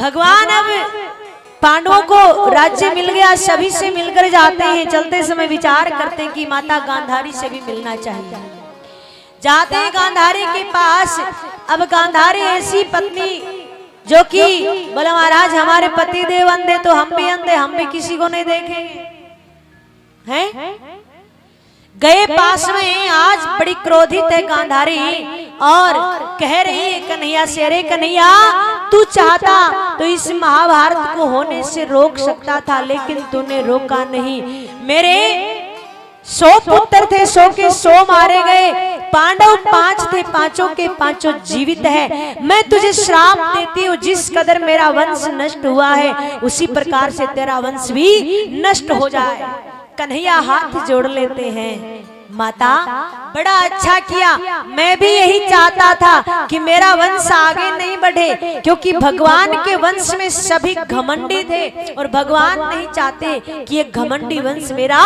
भगवान अब पांडवों को राज्य मिल गया, सभी से मिलकर जाते हैं। चलते समय विचार करते हैं कि माता गांधारी से भी मिलना चाहिए। जाते हैं गांधारी के पास। अब गांधारी ऐसी पत्नी जो कि बोला महाराज हमारे पति देव अंधे तो हम भी अंधे, हम भी किसी को नहीं देखेंगे हैं। गए पास में, आज बड़ी क्रोधित है गांधारी और कह रही है कन्हैया से, अरे कन्हैया तू चाहता तो इस महाभारत को होने से रोक सकता था, लेकिन तूने रोका नहीं। मेरे 100 पुत्र थे, 100 के 100 मारे गए। पांडव 5 थे, 5 के 5 जीवित है। मैं तुझे श्राप देती हूँ, जिस कदर मेरा वंश नष्ट हुआ है उसी प्रकार से तेरा वंश भी नष्ट हो जाए। कन्हैया हाथ जोड़ लेते हैं, माता बड़ा अच्छा किया, मैं भी यही चाहता था कि मेरा वंश आगे नहीं बढ़े, क्योंकि भगवान के वंश में सभी घमंडी थे और भगवान नहीं चाहते कि ये घमंडी वंश मेरा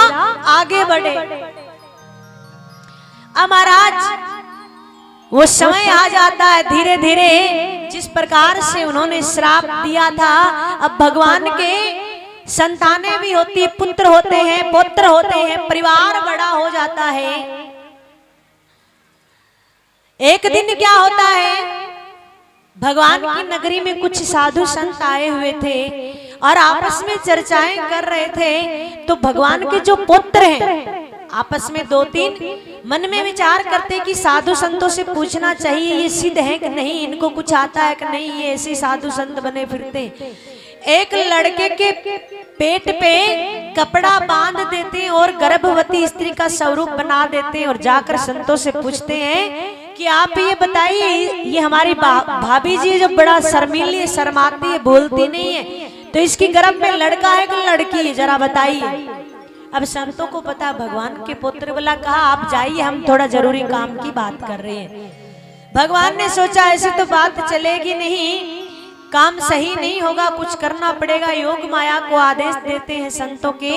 आगे बढ़े। अब महाराज वो समय आ जाता है धीरे धीरे, जिस प्रकार से उन्होंने श्राप दिया था। अब भगवान के संतानें भी होती, पुत्र होते हैं, पौत्र होते हैं, परिवार बड़ा हो जाता है। एक दिन क्या होता है, भगवान की नगरी में कुछ साधु संत आए हुए थे और आपस में चर्चाएं कर रहे थे। तो भगवान के जो पुत्र हैं आपस में 2-3 मन में विचार करते कि साधु संतों से पूछना चाहिए ये सिद्ध है कि नहीं, इनको कुछ आता है कि नहीं, ये ऐसे साधु संत बने फिरते। एक लड़के के पेट पे कपड़ा बांध देते और गर्भवती स्त्री का स्वरूप बना देते और जाकर संतों से पूछते हैं कि आप ये बताइए, ये हमारी भाभी जी जो बड़ा शर्मीली है, शर्माती है, बोलती नहीं है, तो इसकी गर्भ में लड़का है कि लड़की है, जरा बताइए। अब संतों को पता, भगवान के पुत्र वाला कहा आप जाइए, हम थोड़ा जरूरी काम की बात कर रहे हैं। भगवान ने सोचा ऐसे तो बात चलेगी नहीं, काम सही नहीं होगा, कुछ करना पड़ेगा। योग माया को आदेश देते हैं, संतों के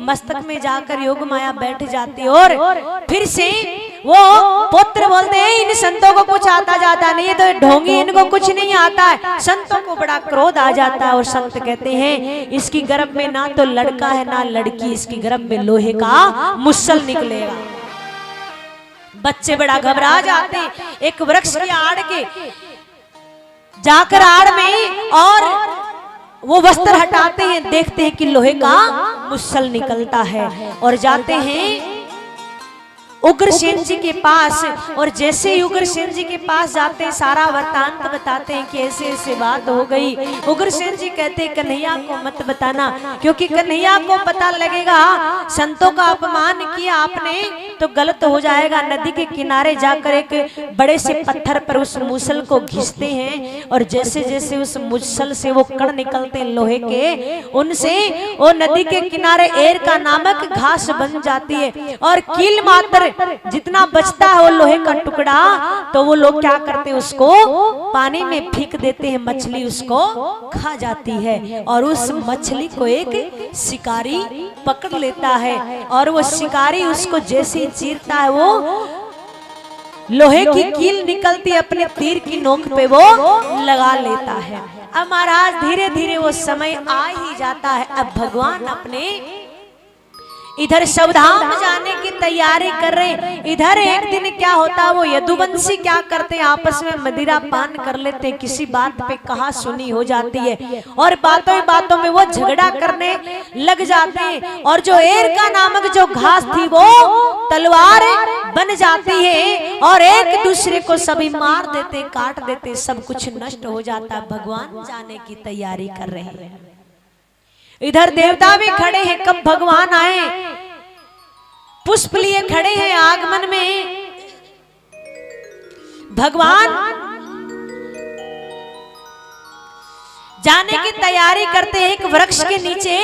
मस्तक में जाकर योग माया बैठ जाती और फिर से वो पुत्र बोलते हैं इन संतों को कुछ आता जाता नहीं है, तो ढोंगी इनको कुछ नहीं आता है। संतों को बड़ा क्रोध आ जाता है और संत कहते हैं इसकी गर्भ में ना तो लड़का है ना लड़की, इसकी गर्भ में लोहे का मुसल निकलेगा। बच्चे बड़ा घबरा जाते, एक वृक्ष की आड़ के जाकर आड़ में और वो वस्त्र हटाते हैं, देखते हैं कि लोहे का मुसल निकलता है और जाते हैं उग्रसेन जी के पास। और जैसे ही उग्रसेन जी के पास जाते हैं सारा वृत्तांत बताते हैं कि ऐसे ऐसे बात हो गई। उग्रसेन जी कहते हैं कन्हैया को मत बताना, क्योंकि कन्हैया को पता लगेगा संतों का अपमान किया आपने तो गलत हो जाएगा। नदी के किनारे जाकर एक बड़े से पत्थर पर उस मूसल को घिसते हैं और जैसे जैसे उस मूसल से वो कण निकलते हैं लोहे के, उनसे वो नदी के किनारे एर का नामक घास बन जाती है और कील मात्र जितना बचता है वो लोहे का टुकड़ा, तो वो लोग क्या करते हैं उसको पानी में फेंक देते हैं, मछली उसको खा जाती है और उस मछली को एक शिकारी पकड़ लेता है और वो शिकारी उसको जैसे चीरता है वो लोहे की कील निकलती है, अपने तीर की नोक पे वो लगा लेता है। अब महाराज धीरे धीरे वो समय आ ही जाता है। अब भगवान अपने इधर शवधाम जाने की तैयारी कर रहे हैं। इधर एक दिन क्या होता है, वो यदुवंशी क्या करते हैं आपस में मदिरा पान कर लेते हैं, किसी बात पे कहा सुनी हो जाती है और बातों ही बातों में वो झगड़ा करने लग जाते हैं और जो एर का नामक जो घास थी वो तलवार बन जाती है और एक दूसरे को सभी मार देते, काट देते, सब कुछ नष्ट हो जाता। भगवान जाने की तैयारी कर रहे हैं। इधर देवता भी खड़े हैं, कब भगवान आए, पुष्प लिए खड़े हैं आगमन में। भगवान जाने की तैयारी करते हैं, एक वृक्ष के नीचे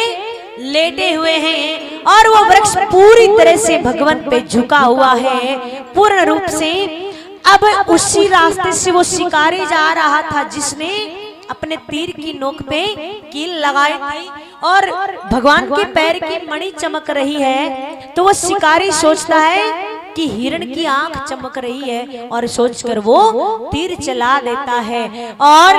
लेटे हुए हैं और वो वृक्ष पूरी तरह से भगवान पे झुका हुआ है पूर्ण रूप से। अब उसी रास्ते से वो शिकारी जा रहा था जिसने अपने तीर की नोक पे कील लगाई थी और भगवान के पैर की मणि चमक रही है, तो वो शिकारी सोचता है कि हिरण की आंख चमक रही है और सोचकर वो तीर चला देता है और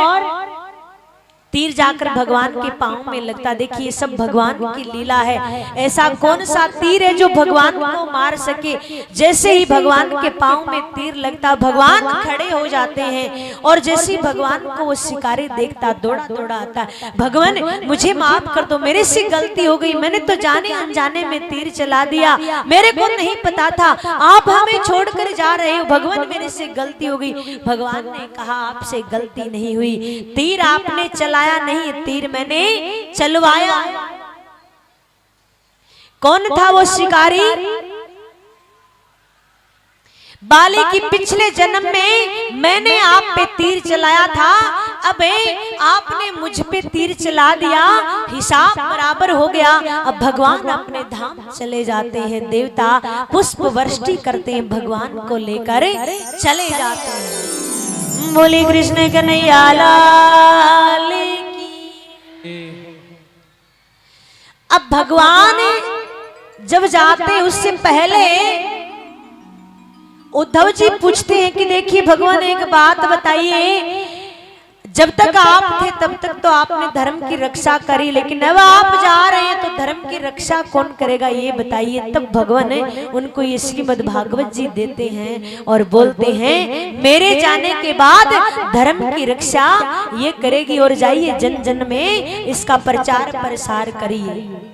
तीर जाकर भगवान के पांव में लगता। देखिए सब भगवान की लीला है। ऐसा कौन सा तीर है जो भगवान को मार सके। जैसे ही भगवान के पांव में तीर लगता भगवान खड़े हो जाते हैं और जैसे ही भगवान को वो शिकारी देखता दौड़ा दौड़ा आता, भगवान मुझे माफ कर दो, मेरे से गलती हो गई, मैंने तो जाने अनजाने में तीर चला दिया, मेरे को नहीं पता था, आप हमें छोड़कर जा रहे हो, भगवान मेरे से गलती हो गई। भगवान ने कहा आपसे गलती नहीं हुई, तीर आपने चलाया नहीं, तीर मैंने चलवाया। कौन था वो शिकारी? बाली की पिछले जन्म में मैंने आप पे तीर चलाया था, अब आपने मुझ पे तीर चला दिया, हिसाब बराबर हो गया। अब भगवान अपने धाम चले जाते हैं। देवता पुष्प वर्षा करते हैं, भगवान को लेकर चले जाते हैं। बोले कृष्ण कन्हैया लाल की। अब भगवान जब जाते उससे पहले उद्धव जी पूछते हैं कि देखिए भगवान एक बात बताइए, जब तक आप थे तब तक तो आपने धर्म की रक्षा करी, लेकिन अब आप जा रहे हैं तो धर्म की रक्षा कौन करेगा ये बताइए। तब भगवान उनको ये श्रीमद् भागवत जी देते हैं और बोलते हैं मेरे जाने के बाद धर्म की रक्षा ये करेगी, और जाइए जन जन में इसका प्रचार प्रसार करिए।